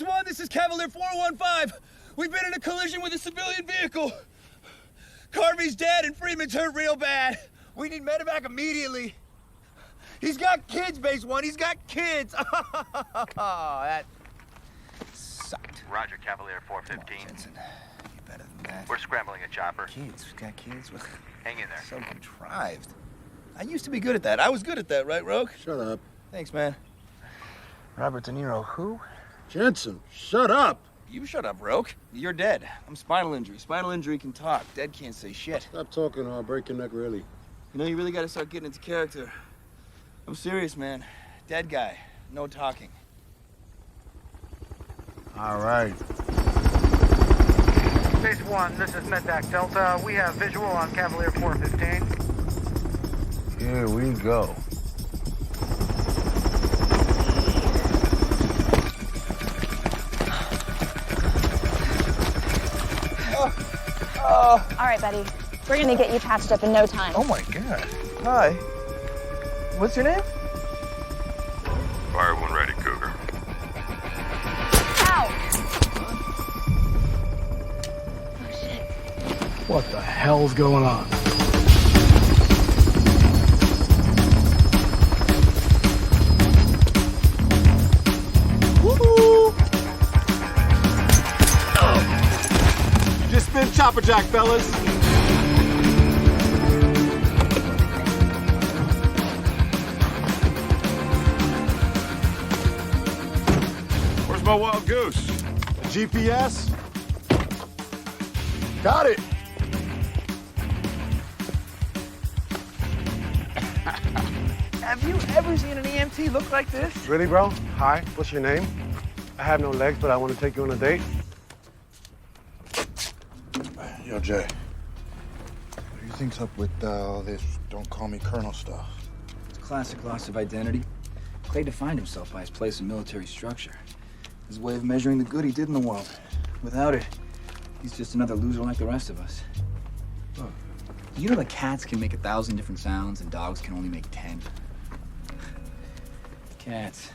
Base 1, this is Cavalier 415. We've been in a collision with a civilian vehicle. Carvey's dead and Freeman's hurt real bad. We need medevac immediately. He's got kids, Base 1. He's got kids. That sucked. Roger, Cavalier 415. Jensen, you better than that. We're scrambling a chopper. Kids, we've got kids. Hang in there. So contrived. I used to be good at that. I was good at that, right, Rogue? Shut up. Thanks, man. Robert De Niro, who? Jensen, shut up. You shut up, Rogue. You're dead. I'm spinal injury. Spinal injury can talk. Dead can't say shit. Stop talking or I'll break your neck, really. You know, you really gotta start getting into character. I'm serious, man. Dead guy. No talking. All right. Base 1, this is Medevac Delta. We have visual on Cavalier 415. Here we go. All right, buddy. We're gonna get you patched up in no time. Oh, my God. Hi. What's your name? Fire when ready, Cougar. Ow! Oh, shit. What the hell's going on? Woo-hoo! Just spin chopper jack, fellas. Where's my wild goose? GPS. Got it. Have you ever seen an EMT look like this? Really, bro? Hi, what's your name? I have no legs, but I want to take you on a date. Yo, Jay. What do you think's up with all this don't call me Colonel stuff? It's classic loss of identity. Clay defined himself by his place in military structure. His way of measuring the good he did in the world. Without it, he's just another loser like the rest of us. Look, you know that cats can make 1,000 different sounds and dogs can only make 10? Cats.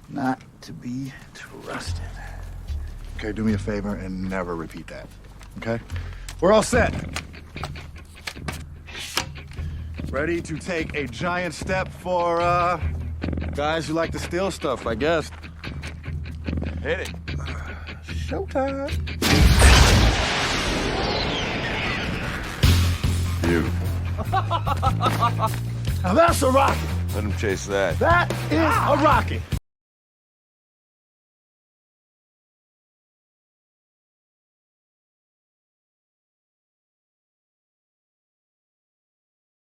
Not to be trusted. Okay, do me a favor and never repeat that, okay? We're all set. Ready to take a giant step for, guys who like to steal stuff, I guess. Hit it. Showtime. You. Now that's a rocket. Let him chase that. That is a rocket.